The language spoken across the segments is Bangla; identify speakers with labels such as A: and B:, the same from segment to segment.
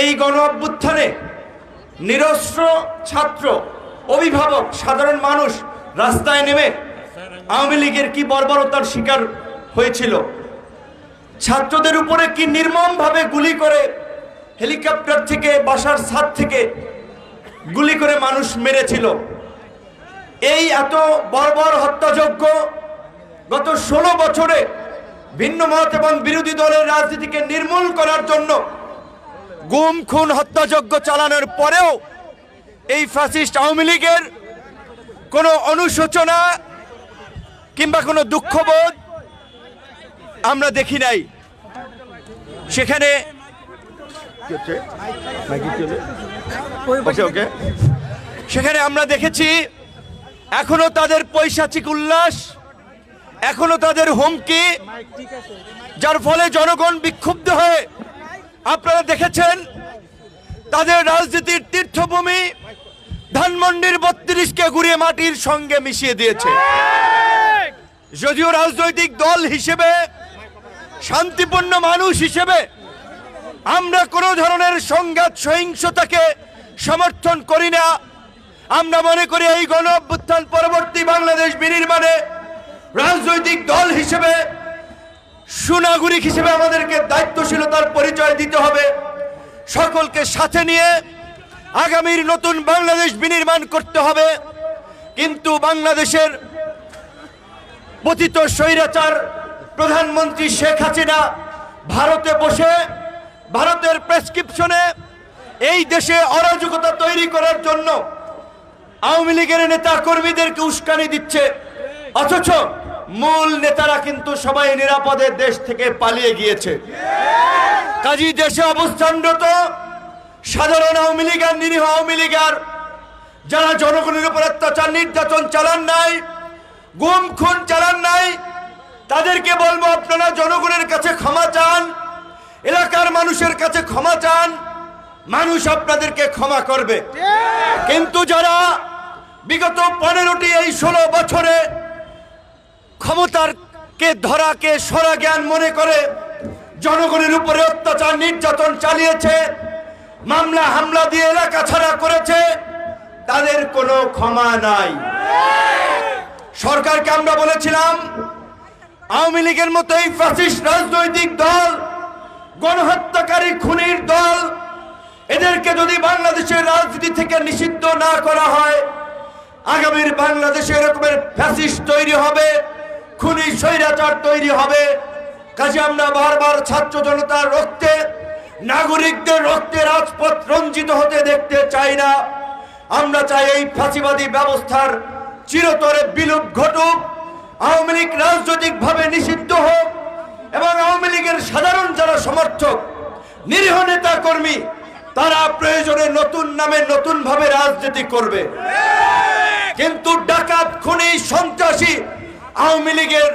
A: এই গণ অভ্যুত্থানে নিরস্ত্র ছাত্র, অভিভাবক, সাধারণ মানুষ রাস্তায় নেমে আওয়ামী লীগের কি বর্বরতার শিকার হয়েছিল, ছাত্রদের উপরে কি নির্মমভাবে গুলি করে, হেলিকপ্টার থেকে, বাসার ছাদ থেকে গুলি করে মানুষ মেরেছিল। এই এত বর্বর হত্যাযজ্ঞ গত 16 বছরে ভিন্ন মত এবং বিরোধী দলের রাজনীতিকে নির্মূল করার জন্য গুম খুন হত্যাযজ্ঞ চালানোর পরেও এই ফ্যাসিস্ট আওয়ামী লীগের কোনো অনুশোচনা কিংবা কোনো দুঃখবোধ আমরা দেখি নাই। সেখানে সেখানে আমরা দেখেছি এখনো তাদের পৈশাচিক উল্লাস, এখনো তাদের হুমকি, যার ফলে জনগণ বিক্ষুব্ধ হয়ে, আপনারা দেখেছেন তাদের রাজনীতির তীর্থভূমি ধানমন্ডির 32কে গুড়িয়ে মাটির সঙ্গে মিশিয়ে দিয়েছে। যদিও রাজনৈতিক দল হিসেবে, শান্তিপূর্ণ মানুষ হিসেবে আমরা কোনো ধরনের সংঘাত সহিংসতাকে সমর্থন করি না। আমরা মনে করি এই গণ অভ্যুত্থান পরবর্তী বাংলাদেশ বিনির্মাণে রাজনৈতিক দল হিসেবে, সুনাগরিক হিসেবে আমাদেরকে দায়িত্বশীলতার পরিচয় দিতে হবে। সকলকে সাথে নিয়ে আগামীর নতুন বাংলাদেশ বিনির্মাণ করতে হবে। কিন্তু বাংলাদেশের পতিত স্বৈরাচার প্রধানমন্ত্রী শেখ হাসিনা ভারতে বসে ভারতের প্রেসক্রিপশনে এই দেশে অরাজকতা তৈরি করার জন্য আওয়ামী লীগের নেতা কর্মীদেরকে উস্কানি দিচ্ছে, অথচ মূল নেতারা কিন্তু সবাই নিরাপদে দেশ থেকে পালিয়ে গিয়েছে। কাজী দেশে অবস্থানরত সাধারণ আওয়ামী লীগের, নিরীহ আওয়ামী লীগের যারা জনগণের উপর অত্যাচার নির্যাতন চালান নাই, গুম খুন চালান নাই, তাদেরকে বলবো আপনারা জনগণের কাছে ক্ষমা চান, এলাকার মানুষের কাছে ক্ষমা চান, মানুষ আপনাদেরকে ক্ষমা করবে। কিন্তু যারা বিগত 15টি এই 16 বছরে ক্ষমতারকে ধরাকে সরা জ্ঞান মনে করে জনগণের উপরে অত্যাচার নির্যাতন চালিয়েছে, মামলা হামলা দিয়ে এলাকা ছাড়া করেছে, তাদের কোনো ক্ষমা নাই। সরকারকে আমরা বলেছিলাম আওয়ামী লীগের মতো এই ফ্যাসিস্ট রাজনৈতিক দল, গণহত্যাকারী খুনির দল, এদেরকে যদি বাংলাদেশের রাজনীতি থেকে নিষিদ্ধ না করা হয়, আগামীর বাংলাদেশে এরকমের ফ্যাসিস্ট তৈরি হবে, খুনি স্বৈরাচার তৈরি হবে। কাজে আমরা বারবার ছাত্র জনতার রক্তে, নাগরিকদের রক্তে রাজপথ রঞ্জিত হতে দেখতে চাই না। আমরা চাই এই ফাঁসিবাদী ব্যবস্থার চিরতরে বিলুপ ঘটুক, আওয়ামী লীগ রাজনৈতিকভাবে নিষিদ্ধ হোক এবং আওয়ামী লীগের সাধারণ যারা সমর্থক, নিরীহ নেতা কর্মী, তারা প্রয়োজনে নতুন নামে নতুন ভাবে রাজনীতি করবে। কিন্তু ডাকাত, খুনি, সন্ত্রাসী আওয়ামী লীগের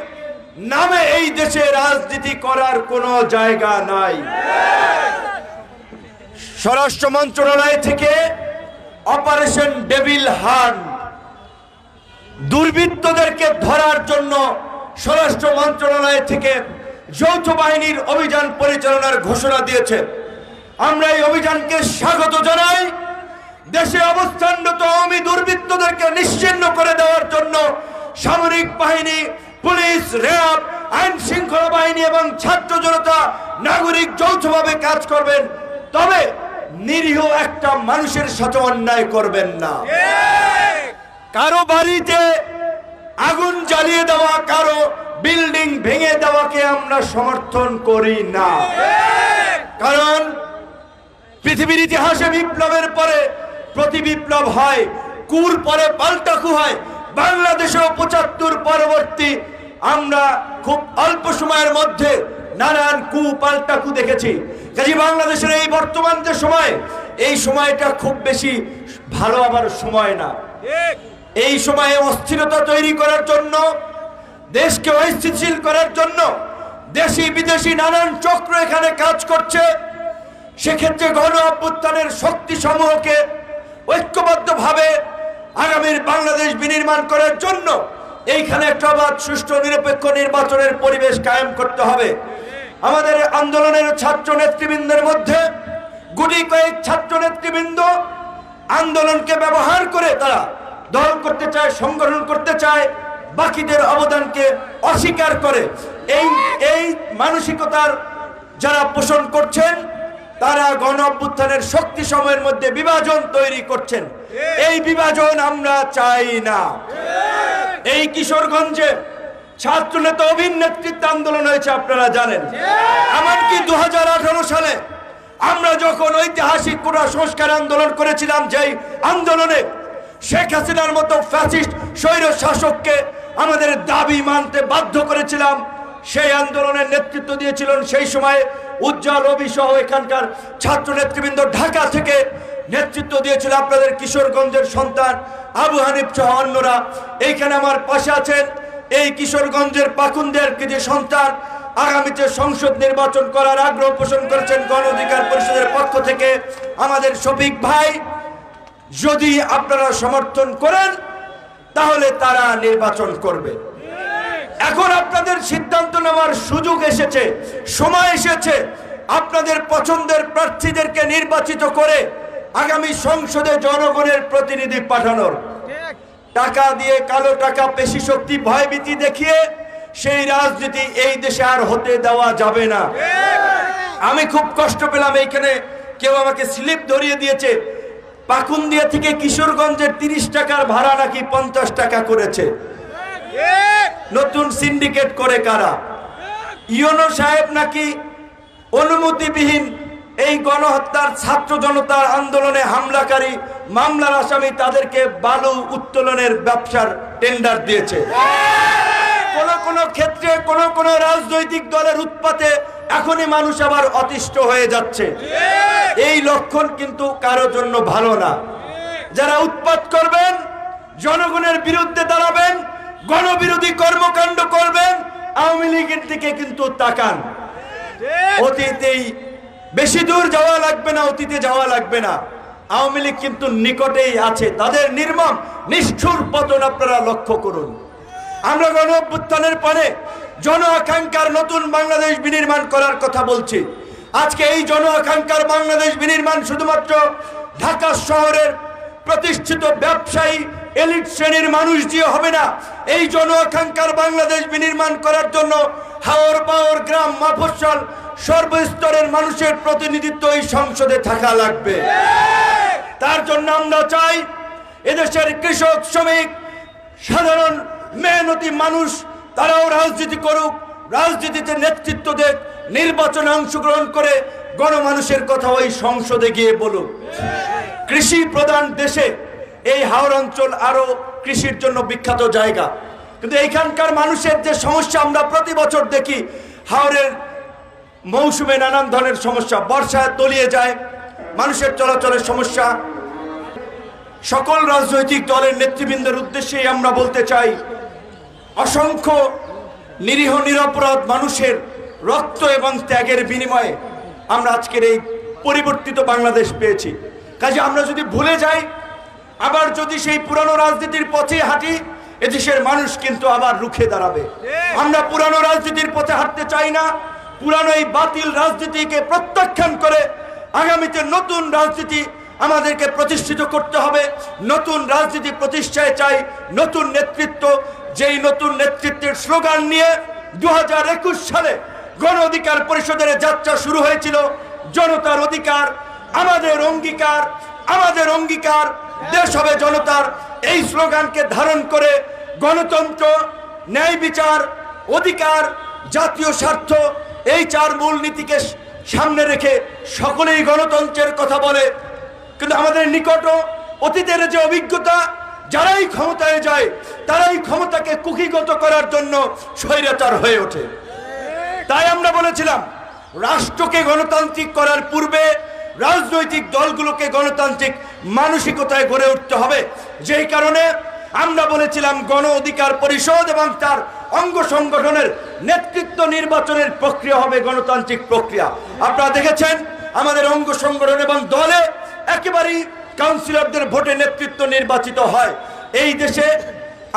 A: নামে এই দেশে রাজনীতি করার কোনো জায়গা নাই। স্বরাষ্ট্র মন্ত্রণালয় থেকে অপারেশন ডেভিল হান্ট, দুর্বৃত্তদেরকে ধরার জন্য স্বরাষ্ট্র মন্ত্রণালয় থেকে যৌথ বাহিনীর অভিযান পরিচালনার ঘোষণা দিয়েছে। আমরা এই অভিযানকে স্বাগত জানাই। দেশে অবস্থানরত আওয়ামী দুর্বৃত্তদেরকে নিশ্চিহ্ন করে দেওয়ার জন্য সামরিক বাহিনী, পুলিশ, র্যাব, আইন শৃঙ্খলা বাহিনী এবং ছাত্র জনতা, নাগরিক যৌথভাবে কাজ করবেন। তবে নিরীহ একটা মানুষের সাথে অন্যায় করবেন না। কারো বাড়িতে আগুন জ্বালিয়ে দেওয়া, কারো বিল্ডিং ভেঙে দেওয়াকে আমরা সমর্থন করি না। কারণ পৃথিবীর ইতিহাসে বিপ্লবের পরে প্রতি বিপ্লব হয়, কুর পরে পাল্টা কু হয়। বাংলাদেশেও 75 পরবর্তী আমরা খুব অল্প সময়ের মধ্যে নানান কু পাল্টা কু দেখেছি। কাজে বাংলাদেশের এই বর্তমান যে সময়, এই সময়টা খুব বেশি ভালো আমার সময় না। এই সময়ে অস্থিরতা তৈরি করার জন্য, দেশকে অস্থিতিশীল করার জন্য দেশি বিদেশি নানান চক্র এখানে কাজ করছে। সেক্ষেত্রে গণ অভ্যুত্থানের শক্তি সমূহকে ঐক্যবদ্ধভাবে আগামীর বাংলাদেশ বিনির্মাণ করার জন্য এইখানে একটা অবাধ, সুষ্ঠু, নিরপেক্ষ নির্বাচনের পরিবেশ কায়েম করতে হবে। আমাদের আন্দোলনের ছাত্র নেতৃবৃন্দের মধ্যে গুটি গুটি কয়েক ছাত্র নেতৃবৃন্দ আন্দোলনকে ব্যবহার করে তারা দল করতে চায়, সংগঠন করতে চায়, বাকিদের অবদানকে অস্বীকার করে। এই মানসিকতার যারা পোষণ করছেন তারা গণ অভ্যুত্থানের শক্তি সময়ের মধ্যে বিভাজন তৈরি করছেন। এই বিভাজন আমরা চাই না। এই কিশোরগঞ্জে ছাত্র নেতা অভিন নেতৃত্বে আন্দোলন হয়েছে, আপনারা জানেন। এমনকি 2018 সালে আমরা যখন ঐতিহাসিক কোটা সংস্কার আন্দোলন করেছিলাম, যেই আন্দোলনে শেখ হাসিনার মতো ফ্যাসিস্ট স্বৈর শাসককে আমাদের দাবি মানতে বাধ্য করেছিলাম, সেই আন্দোলনের নেতৃত্ব দিয়েছিলেন সেই সময় উজ্জ্বল রবি সহ এখানকার ছাত্র নেতৃবৃন্দ। ঢাকা থেকে নেতৃত্ব দিয়েছিল আপনাদের কিশোরগঞ্জের সন্তান আবু হানিফ সহ অন্যরা। এইখানে আমার পাশে আছেন এই কিশোরগঞ্জের পাকুন্দের যে সন্তান, আগামীতে সংসদ নির্বাচন করার আগ্রহ পোষণ করেছেন গণ অধিকার পরিষদের পক্ষ থেকে আমাদের শফিক ভাই। যদি আপনারা সমর্থন করেন তাহলে তারা নির্বাচন করবে। এখন আপনাদের সিদ্ধান্ত নেওয়ার সুযোগ এসেছে, সময় এসেছে আপনাদের পছন্দের প্রার্থীদেরকে নির্বাচিত করে আগামী সংসদে জনগণের প্রতিনিধি পাঠানোর। টাকা দিয়ে, কালো টাকা, পেশি শক্তি, ভয়ভীতি দেখিয়ে সেই রাজনীতি এই দেশে আর হতে দেওয়া যাবে না। আমি খুব কষ্ট পেলাম, এইখানে কেউ আমাকে স্লিপ ধরিয়ে দিয়েছে, পাকুন্দিয়া থেকে কিশোরগঞ্জের 30 টাকার ভাড়া নাকি 50 টাকা করেছে। নতুন সিন্ডিকেট করে কারা? ইউনো সাহেব নাকি অনুমতিবিহীন এই গণহত্যার ছাত্র জনতার আন্দোলনে হামলাকারী মামলার আসামি তাদেরকে বালু উত্তোলনের ব্যবসার টেন্ডার দিয়েছে। কোন ক্ষেত্রে কোন রাজনৈতিক দলের উৎপাতে এখনই মানুষ আবার অতিষ্ঠ হয়ে যাচ্ছে। এই লক্ষণ কিন্তু কারোর জন্য ভালো না। যারা উৎপাত করবেন, জনগণের বিরুদ্ধে দাঁড়াবেন, গণবিরোধী কর্মকাণ্ড করবেন, আওয়ামী লীগের দিকে কিন্তু তাকান। অতীতেই বেশি দূর যাওয়া লাগবে না, অতীতে যাওয়া লাগবে না। আওয়ামী লীগ কিন্তু নিকটেই আছে, তাদের নির্মম নিষ্ঠুর পতন আপনারা লক্ষ্য করুন। আমরা গণ অভ্যুত্থানের পরে জন আকাঙ্ক্ষার নতুন বাংলাদেশ বিনির্মাণ করার কথা বলছি। আজকে এই জন আকাঙ্ক্ষার বাংলাদেশ বিনির্মাণ শুধুমাত্র ঢাকা শহরের প্রতিষ্ঠিত ব্যবসায়ী এলিট শ্রেণীর মানুষ দিয়ে হবে না। এই জন আকাঙ্ক্ষার বাংলাদেশ বিনির্মাণ করার জন্য হাওর পাওয়ার গ্রাম মফস্বল সর্বস্তরের মানুষের প্রতিনিধিত্ব এই সংসদে থাকা লাগবে। তার জন্য আমরা চাই এদেশের কৃষক, শ্রমিক, সাধারণ মেহনতি মানুষ তারাও রাজনীতি করুক, রাজনীতিতে নেতৃত্ব দেখ, নির্বাচনে অংশগ্রহণ করে গণমানুষের কথা ওই সংসদে গিয়ে বলুক। কৃষি প্রধান দেশে এই হাওর অঞ্চল আরো কৃষির জন্য বিখ্যাত জায়গা, কিন্তু এইখানকার মানুষের যে সমস্যা আমরা প্রতি বছর দেখি, হাওরের মৌসুমে নানান ধরনের সমস্যা, বর্ষায় তলিয়ে যায়, মানুষের চলাচলের সমস্যা। সকল রাজনৈতিক দলের নেতৃবৃন্দের উদ্দেশ্যে আমরা বলতে চাই, অসংখ্য নিরীহ নিরপরাধ মানুষের রক্ত এবং ত্যাগের বিনিময়ে আমরা আজকের এই পরিবর্তিত বাংলাদেশ পেয়েছি। কাজে আমরা যদি ভুলে যাই, আবার যদি সেই পুরানো রাজনীতির পথে হাঁটি, এদেশের মানুষ কিন্তু আবার রুখে দাঁড়াবে। আমরা পুরানো রাজনীতির পথে হাঁটতে চাই না। পুরানো এই বাতিল রাজনীতিকে প্রত্যাখ্যান করে আগামীতে নতুন রাজনীতি আমাদেরকে প্রতিষ্ঠিত করতে হবে। নতুন রাজনীতি প্রতিষ্ঠায় চাই নতুন নেতৃত্ব। যেই নতুন নেতৃত্বের স্লোগান নিয়ে 2021 সালে গণ অধিকার পরিষদের যাত্রা শুরু হয়েছিল, জনতার অধিকার আমাদের অঙ্গীকার, আমাদের অঙ্গীকার দেশ হবে জনতার। এই স্লোগানকে ধারণ করে গণতন্ত্র, ন্যায় বিচার, অধিকার, জাতীয় স্বার্থ, এই 4 মূলনীতিকে সামনে রেখে সকলেই গণতন্ত্রের কথা বলে। কিন্তু আমাদের নিকট অতীতের যে অভিজ্ঞতা, যারাই ক্ষমতায় যায় তারাই ক্ষমতাকে কুক্ষিগত করার জন্য স্বৈরাচার হয়ে ওঠে। তাই আমরা বলেছিলাম, রাষ্ট্রকে গণতান্ত্রিক করার পূর্বে রাজনৈতিক দলগুলোকে গণতান্ত্রিক মানসিকতায় গড়ে উঠতে হবে। যেই কারণে আমরা বলেছিলাম গণ অধিকার পরিষদ এবং তার অঙ্গ সংগঠনের নেতৃত্ব নির্বাচনের প্রক্রিয়া হবে গণতান্ত্রিক প্রক্রিয়া। আপনারা দেখেছেন আমাদের অঙ্গ সংগঠন এবং দলে একেবারেই কাউন্সিলরদের ভোটে নেতৃত্ব নির্বাচিত হয়। এই দেশে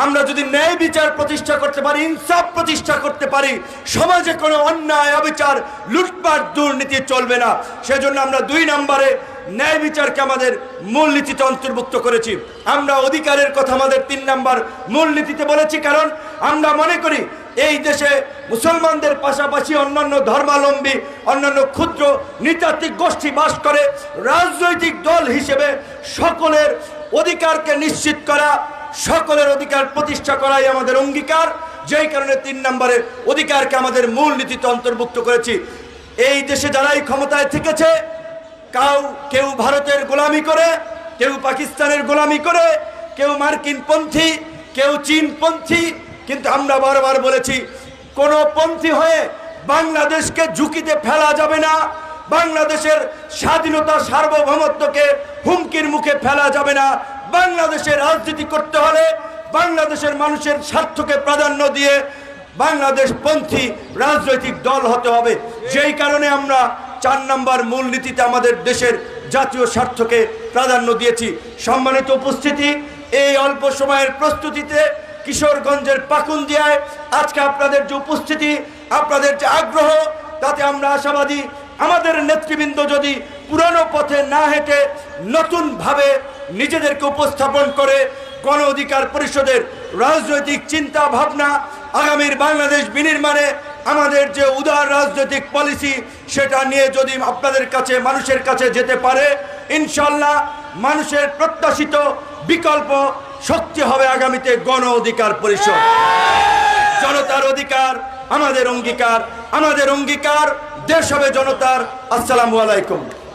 A: আমরা যদি ন্যায় বিচার প্রতিষ্ঠা করতে পারি, ইনসাফ প্রতিষ্ঠা করতে পারি, সমাজে কোনো অন্যায়, অবিচার, লুটপাট, দুর্নীতি চলবে না। সেজন্য আমরা 2 নম্বরে ন্যায় বিচারকে আমাদের মূলনীতিতে অন্তর্ভুক্ত করেছি। আমরা অধিকারের কথা আমাদের 3 নম্বর মূলনীতিতে বলেছি, কারণ আমরা মনে করি এই দেশে মুসলমানদের পাশাপাশি অন্যান্য ধর্মাবলম্বী অন্যান্য ক্ষুদ্র নৃতাত্ত্বিক গোষ্ঠী বাস করে। রাজনৈতিক দল হিসেবে সকলের অধিকারকে নিশ্চিত করা, সকলের অধিকার প্রতিষ্ঠা করাই আমাদের অঙ্গীকার। যেই কারণে 3 নম্বরের অধিকারকে আমাদের মূলনীতিতে অন্তর্ভুক্ত করেছি। এই দেশে যারাই ক্ষমতায় থেকেছে, কেউ ভারতের গোলামি করে, কেউ পাকিস্তানের গোলামি করে, কেউ মার্কিন পন্থী, কেউ চীন পন্থী, কিন্তু আমরা বারবার বলেছি কোন পন্থী হয়ে বাংলাদেশকে ঝুঁকিতে ফেলা যাবে না। বাংলাদেশের স্বাধীনতা সার্বভৌমত্বকে হুমকির মুখে ফেলা যাবে না। বাংলাদেশের রাজনীতি করতে হলে বাংলাদেশের মানুষের স্বার্থকে প্রাধান্য দিয়ে বাংলাদেশ পন্থী রাজনৈতিক দল হতে হবে। যেই কারণে আমরা 4 নম্বর মূলনীতিতে আমাদের দেশের জাতীয় স্বার্থকে প্রাধান্য দিয়েছি। সম্মানিত উপস্থিতি, এই অল্প সময়ের প্রস্তুতিতে কিশোরগঞ্জের পাকুন্দিয়ায় আজকে আপনাদের যে উপস্থিতি, আপনাদের যে আগ্রহ, তাতে আমরা আশাবাদী আমাদের নেতৃবৃন্দ যদি পুরানো পথে না হেঁটে নতুনভাবে নিজেদেরকে উপস্থাপন করে গণ অধিকার পরিষদের রাজনৈতিক চিন্তা ভাবনা, আগামীর বাংলাদেশ বিনির্মাণে আমাদের যে উদার রাজনৈতিক পলিসি, সেটা নিয়ে যদি আপনাদের কাছে মানুষের কাছে যেতে পারে, ইনশাল্লাহ মানুষের প্রত্যাশিত বিকল্প শক্তি হবে আগামীতে গণ অধিকার পরিষদ। জনতার অধিকার আমাদের অঙ্গীকার, আমাদের অঙ্গীকার দেশ হবে জনতার। আসসালামু আলাইকুম।